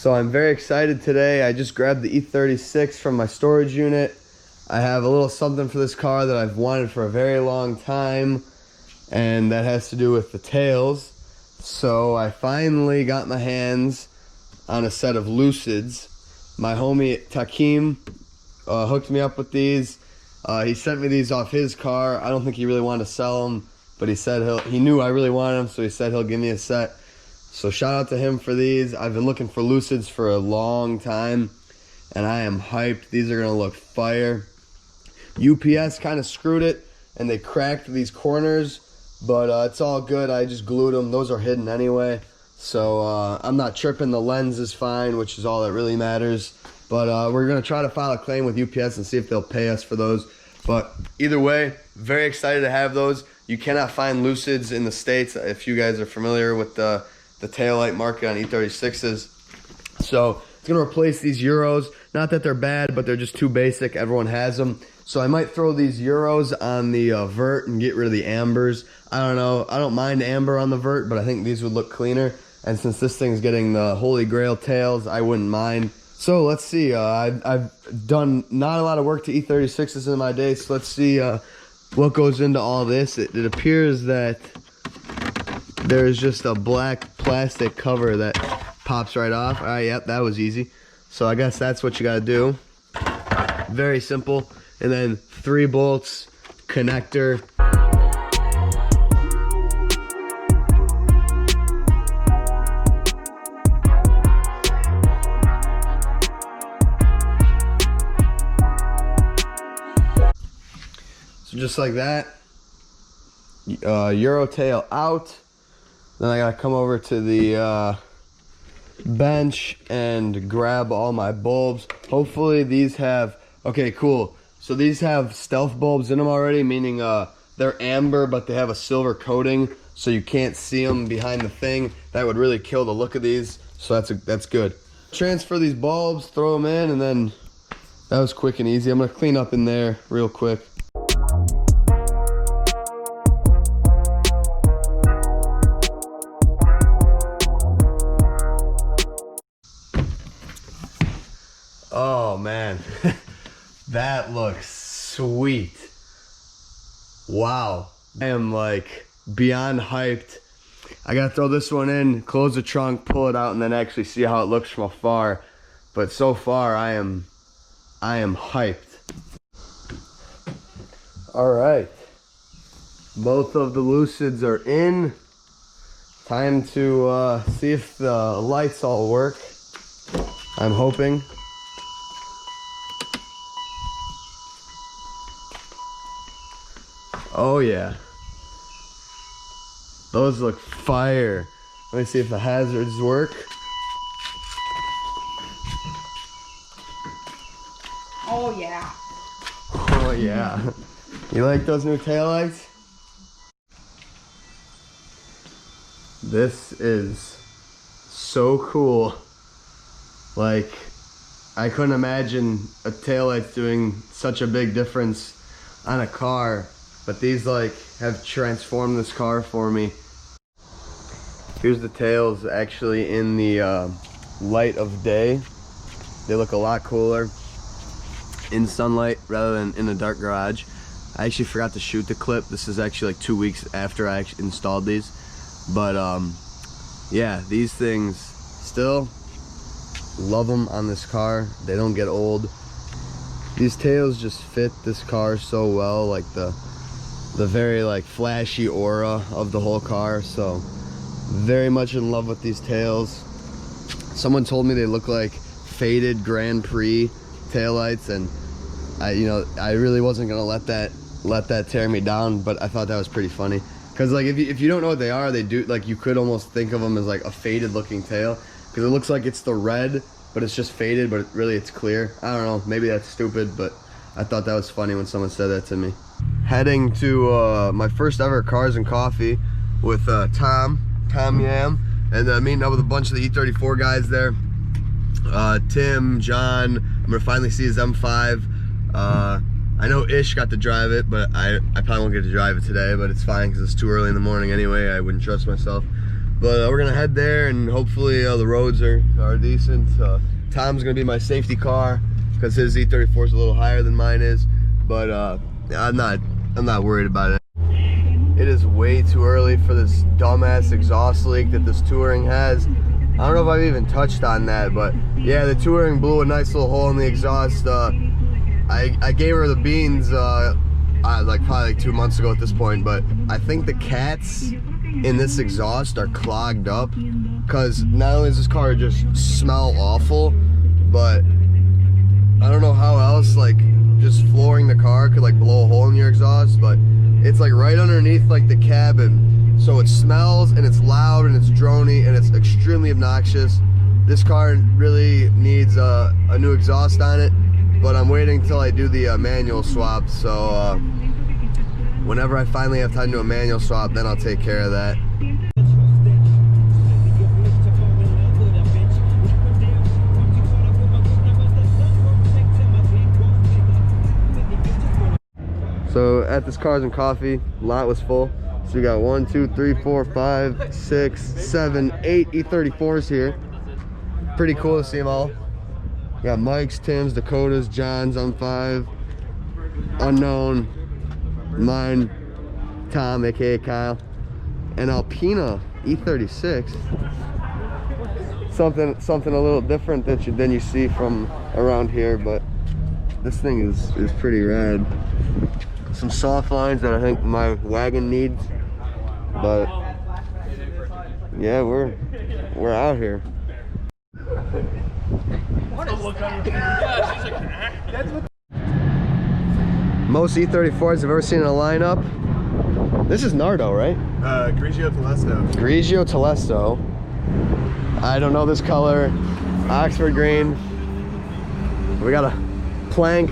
So I'm very excited today. I just grabbed the E36 from my storage unit. I have a little something for this car that I've wanted for a very long time, and that has to do with the tails. So I finally got my hands on a set of Lucids. My homie Takim hooked me up with these. He sent me these off his car. I don't think he really wanted to sell them, but he said he knew I really wanted them, so he said he'll give me a set. So shout out to him for these. I've been looking for Lucids for a long time, and I am hyped. These are gonna look fire. UPS kind of screwed it, and they cracked these corners, but it's all good. I just glued them. Those are hidden anyway, so I'm not tripping. The lens is fine, which is all that really matters. But we're gonna try to file a claim with UPS and see if they'll pay us for those. But either way, very excited to have those. You cannot find Lucids in the States, if you guys are familiar with the taillight market on E36s. So it's gonna replace these Euros. Not that they're bad, but they're just too basic. Everyone has them. So I might throw these Euros on the vert and get rid of the ambers. I don't know. I don't mind amber on the vert, but I think these would look cleaner. And since this thing's getting the Holy Grail tails, I wouldn't mind. So let's see. I've done not a lot of work to E36s in my day, so let's see what goes into all this. It appears that there's just a black plastic cover that pops right off. All right, yep, that was easy. So I guess that's what you gotta do. Very simple. And then 3 bolts, connector. So just like that, Euro tail out. Then I gotta come over to the bench and grab all my bulbs. Hopefully these have, okay, cool. So these have stealth bulbs in them already, meaning they're amber, but they have a silver coating, so you can't see them behind the thing. That would really kill the look of these, so that's good. Transfer these bulbs, throw them in, and then that was quick and easy. I'm gonna clean up in there real quick. Oh man, that looks sweet. Wow, I am like beyond hyped. I gotta throw this one in, close the trunk, pull it out, and then actually see how it looks from afar. But so far, I am hyped. All right, both of the Lucids are in. Time to see if the lights all work. I'm hoping. Oh yeah, those look fire. Let me see if the hazards work. Oh yeah. Oh yeah. You like those new taillights? This is so cool. Like, I couldn't imagine a taillight doing such a big difference on a car. But these like have transformed this car for me. Here's the tails actually in the light of day. They look a lot cooler in sunlight rather than in a dark garage. I actually forgot to shoot the clip. This is actually like 2 weeks after I actually installed these. But yeah, these things still love them on this car. They don't get old. These tails just fit this car so well, like the very like flashy aura of the whole car. So very much in love with these tails. Someone told me they look like faded Grand Prix taillights, and I really wasn't gonna let that tear me down, but I thought that was pretty funny. Because like if you don't know what they are, they do, like, you could almost think of them as like a faded looking tail, because it looks like it's the red, but it's just faded, but really it's clear. I don't know, maybe that's stupid, but I thought that was funny when someone said that to me. Heading to my first ever Cars and Coffee with Tom Yam, and meeting up with a bunch of the E34 guys there. Tim, John, I'm gonna finally see his M5. I know Ish got to drive it, but I probably won't get to drive it today, but it's fine because it's too early in the morning anyway. I wouldn't trust myself. But we're gonna head there, and hopefully the roads are decent. Tom's gonna be my safety car because his E34 is a little higher than mine is, but I'm not worried about it. It is way too early for this dumbass exhaust leak that this Touring has. I don't know if I've even touched on that, but yeah, the Touring blew a nice little hole in the exhaust. I gave her the beans probably 2 months ago at this point, but I think the cats in this exhaust are clogged up, because not only does this car just smell awful, but I don't know how else, like, just flooring the car could like blow a hole in your exhaust, but it's like right underneath like the cabin, so it smells and it's loud and it's drony and it's extremely obnoxious. This car really needs a new exhaust on it, but I'm waiting until I do the manual swap, so whenever I finally have time to do a manual swap, then I'll take care of that. So at this Cars and Coffee, lot was full. So we got 1, 2, 3, 4, 5, 6, 7, 8 E34s here. Pretty cool to see them all. We got Mike's, Tim's, Dakota's, John's on 5, Unknown, mine, Tom, aka Kyle, and Alpina E36. Something a little different than you see from around here, but this thing is pretty rad. Some soft lines that I think my wagon needs, but yeah, we're out here. Most E34s I've ever seen in a lineup. This is Nardo, right? Grigio Telesto. Grigio Telesto. I don't know this color. Oxford green. We got a plank.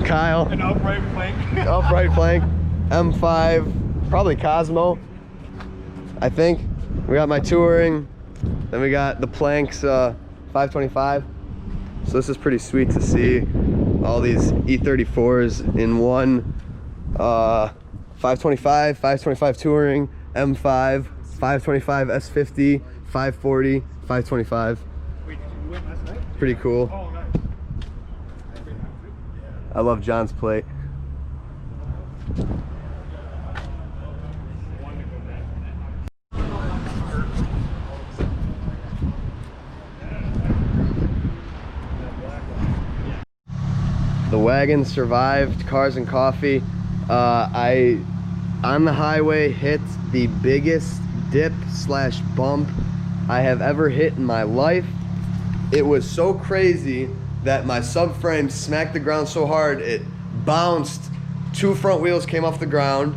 Kyle. An upright plank. Upright plank. M5. Probably Cosmo, I think. We got my Touring. Then we got the planks 525. So this is pretty sweet to see all these E34s in one. 525, 525 Touring, M5, 525 S50, 540, 525. Wait, did you win last night? Pretty cool. Oh, nice. I love John's plate. The wagon survived Cars and Coffee. I, on the highway, hit the biggest dip slash bump I have ever hit in my life. It was so crazy that my subframe smacked the ground so hard it bounced, 2 front wheels came off the ground,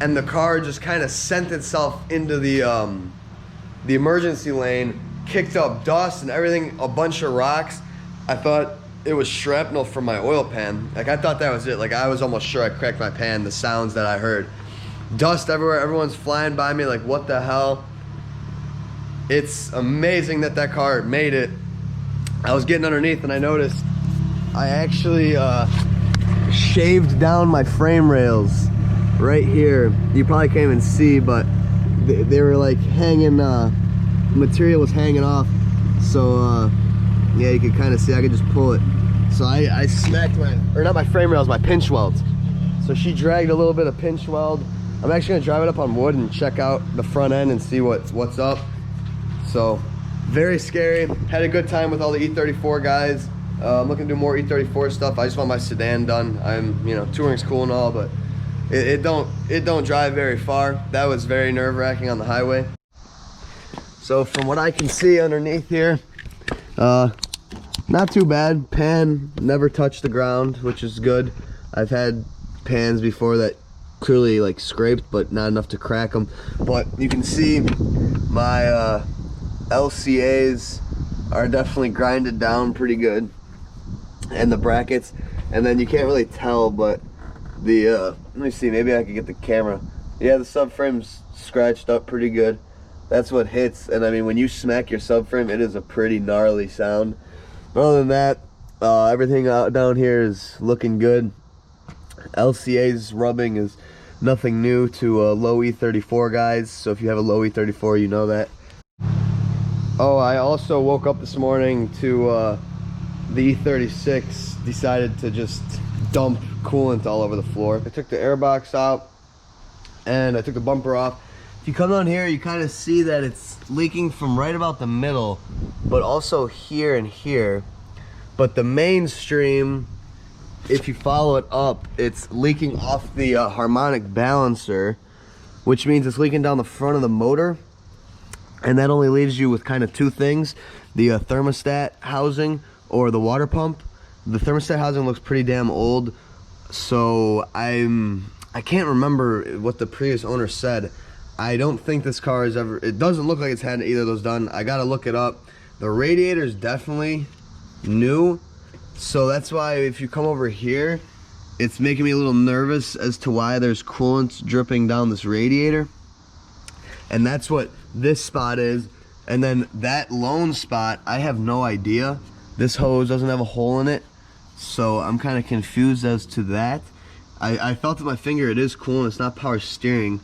and the car just kind of sent itself into the emergency lane, kicked up dust and everything, a bunch of rocks. I thought it was shrapnel from my oil pan. Like, I thought that was it. Like, I was almost sure I cracked my pan, the sounds that I heard. Dust everywhere, everyone's flying by me like, what the hell? It's amazing that that car made it. I was getting underneath and I noticed I actually shaved down my frame rails right here. You probably can't even see, but they were like hanging, material was hanging off. So yeah, you can kind of see, I could just pull it. So I smacked or not my frame rails, my pinch welds. So she dragged a little bit of pinch weld. I'm actually gonna drive it up on wood and check out the front end and see what's up. So very scary. Had a good time with all the E34 guys. I'm looking to do more E34 stuff. I just want my sedan done. Touring's cool and all, but it don't drive very far. That was very nerve-wracking on the highway. So from what I can see underneath here, not too bad. Pan never touched the ground, which is good. I've had pans before that clearly like scraped, but not enough to crack them. But you can see my LCAs are definitely grinded down pretty good, and the brackets. And then you can't really tell, but the let me see, maybe I could get the camera. Yeah, the subframe's scratched up pretty good. That's what hits, and I mean, when you smack your subframe, it is a pretty gnarly sound. But other than that, everything out down here is looking good. LCA's rubbing is nothing new to low E34 guys. So if you have a low E34, you know that. Oh, I also woke up this morning to the E36 decided to just dump coolant all over the floor. I took the airbox out and I took the bumper off. If you come down here, you kind of see that it's leaking from right about the middle, but also here and here. But the mainstream, if you follow it up, it's leaking off the harmonic balancer, which means it's leaking down the front of the motor. And that only leaves you with kind of two things, the thermostat housing or the water pump. The thermostat housing looks pretty damn old, so I can't remember what the previous owner said. I don't think this car is ever, it doesn't look like it's had either of those done. I gotta look it up. The radiator is definitely new, so that's why if you come over here, it's making me a little nervous as to why there's coolant dripping down this radiator. And that's what this spot is. And then that lone spot, I have no idea. This hose doesn't have a hole in it, so I'm kind of confused as to that. I felt with my finger, it is cool and it's not power steering,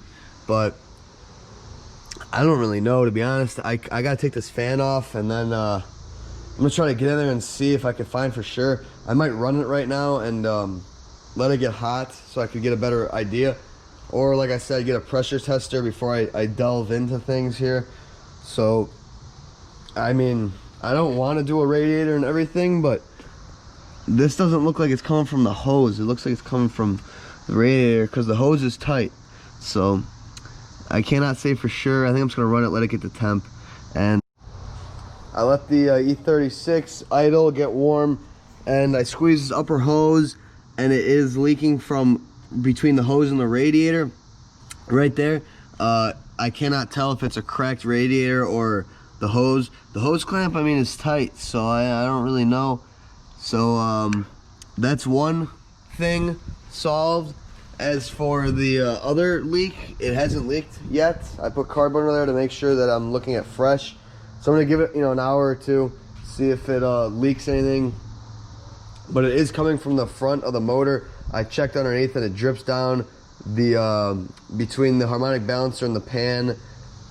but I don't really know, to be honest. I gotta take this fan off, and then I'm gonna try to get in there and see if I can find for sure. I might run it right now and let it get hot so I could get a better idea. Or like I said, get a pressure tester before I delve into things here. So, I mean, I don't want to do a radiator and everything, but this doesn't look like it's coming from the hose. It looks like it's coming from the radiator because the hose is tight. So, I cannot say for sure. I think I'm just going to run it, let it get to temp. And I let the E36 idle, get warm, and I squeezed this upper hose, and it is leaking from between the hose and the radiator right there. I cannot tell if it's a cracked radiator or the hose. The hose clamp, I mean, is tight, so I don't really know. So that's one thing solved. As for the other leak, it hasn't leaked yet. I put cardboard under there to make sure that I'm looking at fresh. So I'm gonna give it, an hour or two, see if it leaks anything. But it is coming from the front of the motor. I checked underneath and it drips down the between the harmonic balancer and the pan.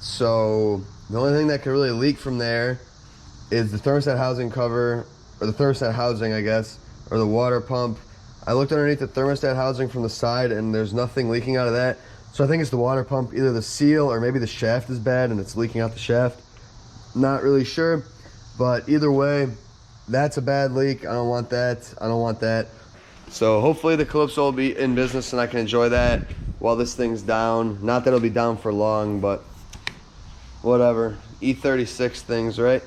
So the only thing that could really leak from there is the thermostat housing cover, or the thermostat housing, I guess, or the water pump. I looked underneath the thermostat housing from the side and there's nothing leaking out of that. So I think it's the water pump, either the seal or maybe the shaft is bad and it's leaking out the shaft. Not really sure, but either way, that's a bad leak. I don't want that. I don't want that. So hopefully the Calypso will be in business and I can enjoy that while this thing's down. Not that it'll be down for long, but whatever. E36 things, right?